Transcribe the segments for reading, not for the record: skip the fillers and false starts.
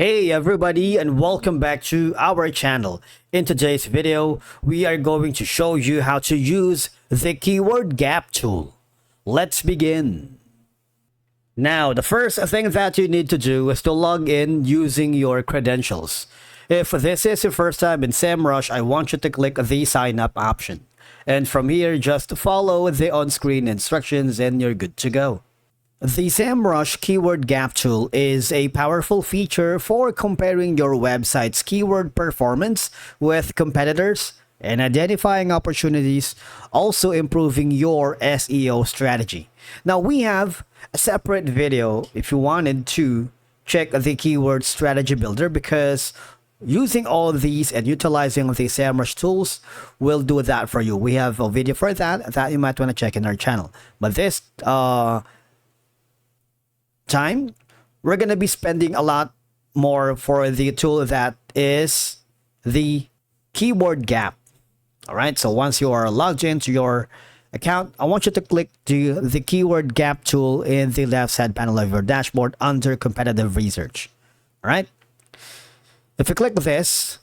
Hey everybody, and welcome back to our channel. In today's video, we are going to show you how to use the keyword gap tool. Let's begin. Now, the first thing that you need to do is to log in using your credentials. If this is your first time in Semrush, I want you to click the sign up option. And from here, just follow the on-screen instructions and you're good to go. The Semrush Keyword Gap Tool is a powerful feature for comparing your website's keyword performance with competitors and identifying opportunities, also improving your SEO strategy. Now, we have a separate video if you wanted to check the Keyword Strategy Builder, because using all these and utilizing the Semrush tools will do that for you. We have a video for that you might want to check in our channel. But this time, we're going to be spending a lot more for the tool that is the keyword gap. All right, so once you are logged into your account, I want you to click the keyword gap tool in the left side panel of your dashboard under competitive research. All right, if you click this,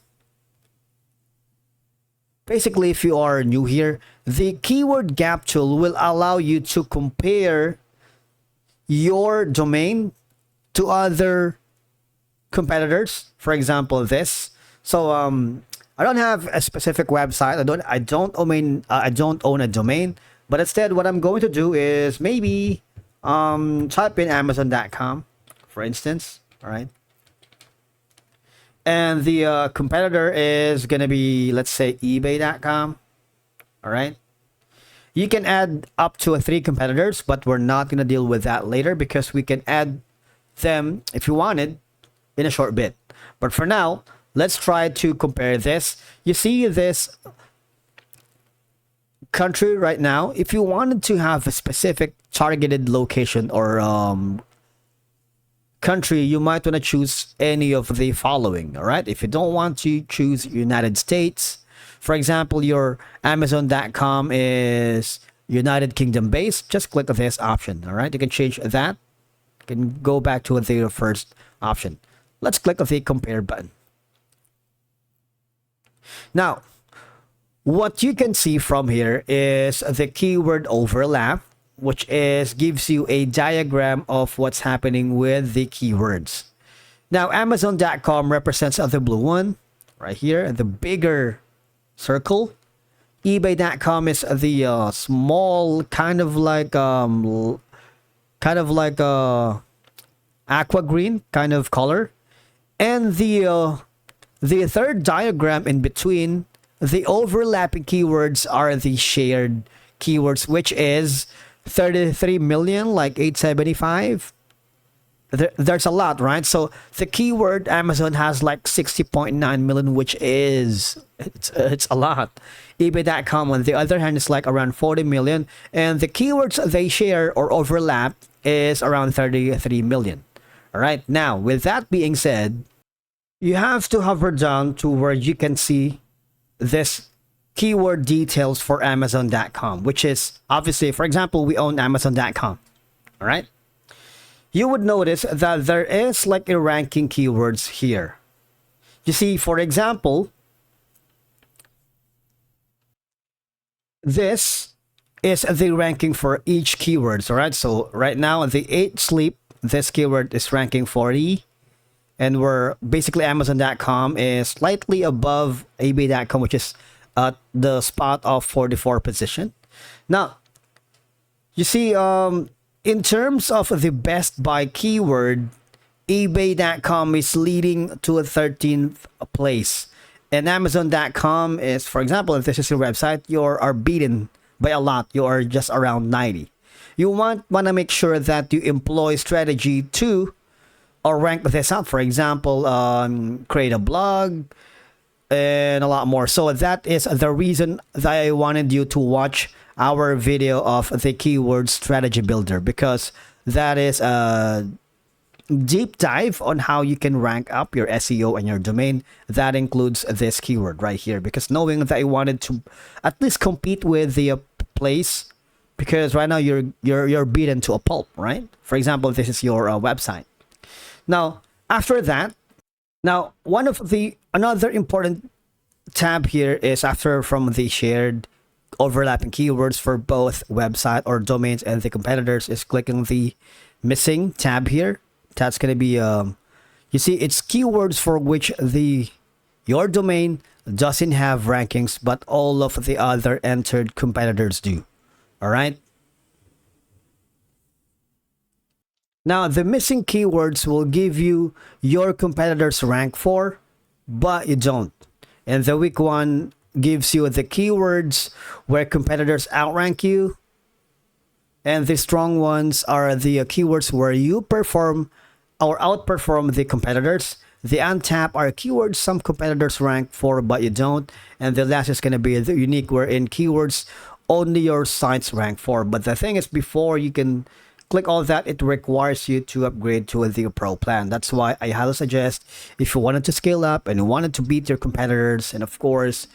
basically, if you are new here, the keyword gap tool will allow you to compare your domain to other competitors. For example, this. So I don't have a specific website. I don't own a domain, but instead what I'm going to do is maybe type in amazon.com, for instance. All right, and the competitor is going to be, let's say, ebay.com. all right. You can add up to 3 competitors, but we're not going to deal with that later because we can add them if you wanted in a short bit. But for now, let's try to compare this. You see this country right now. If you wanted to have a specific targeted location or country, you might want to choose any of the following. All right. If you don't want to choose United States, for example, your Amazon.com is United Kingdom based, just click this option. All right, you can change that. You can go back to the first option. Let's click the compare button. Now, what you can see from here is the keyword overlap, which gives you a diagram of what's happening with the keywords. Now, Amazon.com represents the blue one right here, the bigger circle. eBay.com is the small, kind of like aqua green kind of color, and the third diagram in between, the overlapping keywords are the shared keywords, which is 33 million, like 875. There's a lot, right? So the keyword Amazon has like 60.9 million, which is it's a lot. eBay.com, on the other hand, is like around 40 million, and the keywords they share or overlap is around 33 million. All right. Now, with that being said, you have to hover down to where you can see this keyword details for Amazon.com, which is obviously, for example, we own Amazon.com. All right. You would notice that there is like a ranking keywords here. You see, for example, this is the ranking for each keywords. All right. So right now, the 8 sleep, this keyword is ranking 40. And we're basically Amazon.com is slightly above eBay.com, which is at the spot of 44 position. Now, you see, in terms of the best buy keyword, eBay.com is leading to a 13th place. And Amazon.com is, for example, if this is your website, you are beaten by a lot. You are just around 90. You want to make sure that you employ strategy to or rank this up. For example, create a blog and a lot more. So that is the reason that I wanted you to watch our video of the keyword strategy builder, because that is a deep dive on how you can rank up your SEO and your domain. That includes this keyword right here, because knowing that I wanted to at least compete with the place, because right now you're beaten to a pulp, right? For example, this is your website. Now, after that, Now, one of the another important tab here is after from the shared overlapping keywords for both website or domains and the competitors is clicking the missing tab here. That's going to be you see it's keywords for which the your domain doesn't have rankings but all of the other entered competitors do. All right? Now, the missing keywords will give you your competitors rank for, but you don't. And the weak one gives you the keywords where competitors outrank you. And the strong ones are the keywords where you perform or outperform the competitors. The untapped are keywords some competitors rank for, but you don't. And the last is going to be the unique, wherein keywords only your sites rank for. But the thing is, before you can click all that, it requires you to upgrade to the pro plan. That's why I highly suggest, if you wanted to scale up and you wanted to beat your competitors, and of course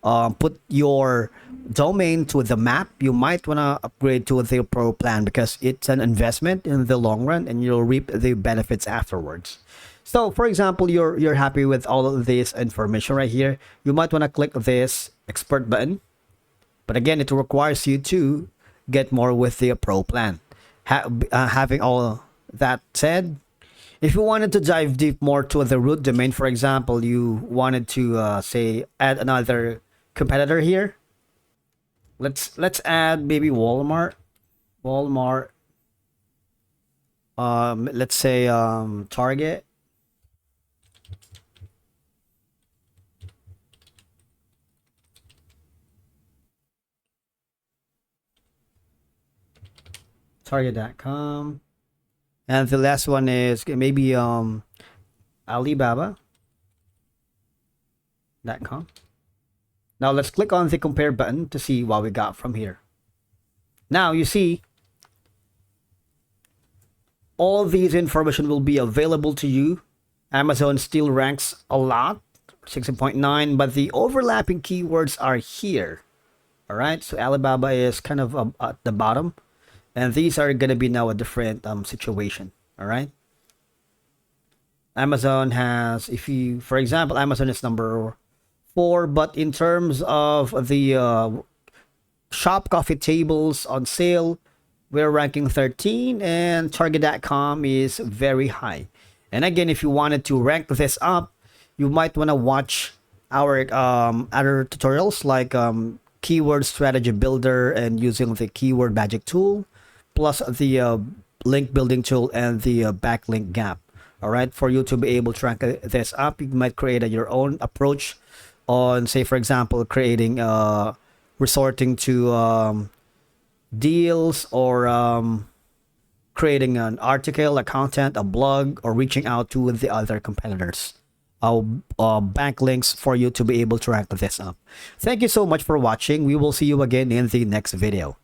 put your domain to the map, you might want to upgrade to the pro plan because it's an investment in the long run and you'll reap the benefits afterwards. So for example, you're happy with all of this information right here, you might want to click this expert button. But again, it requires you to get more with the pro plan. Having all that said, if you wanted to dive deep more to the root domain, for example, you wanted to say add another competitor here. Let's add maybe Walmart. Walmart. Let's say Target. Target.com. And the last one is maybe Alibaba.com. Now let's click on the compare button to see what we got from here. Now you see all these information will be available to you. Amazon still ranks a lot, 16.9, but the overlapping keywords are here. All right, so Alibaba is kind of at the bottom, and these are going to be now a different situation. All right. Amazon has, if you, for example, Amazon is number 4, but in terms of the shop coffee tables on sale, we're ranking 13, and Target.com is very high. And again, if you wanted to rank this up, you might want to watch our other tutorials like keyword strategy builder and using the keyword magic tool, plus the link building tool and the backlink gap. All right, for you to be able to rank this up, you might create your own approach on, say, for example, creating resorting to deals, or creating an article, a content, a blog, or reaching out to the other competitors. Backlinks for you to be able to rank this up. Thank you so much for watching. We will see you again in the next video.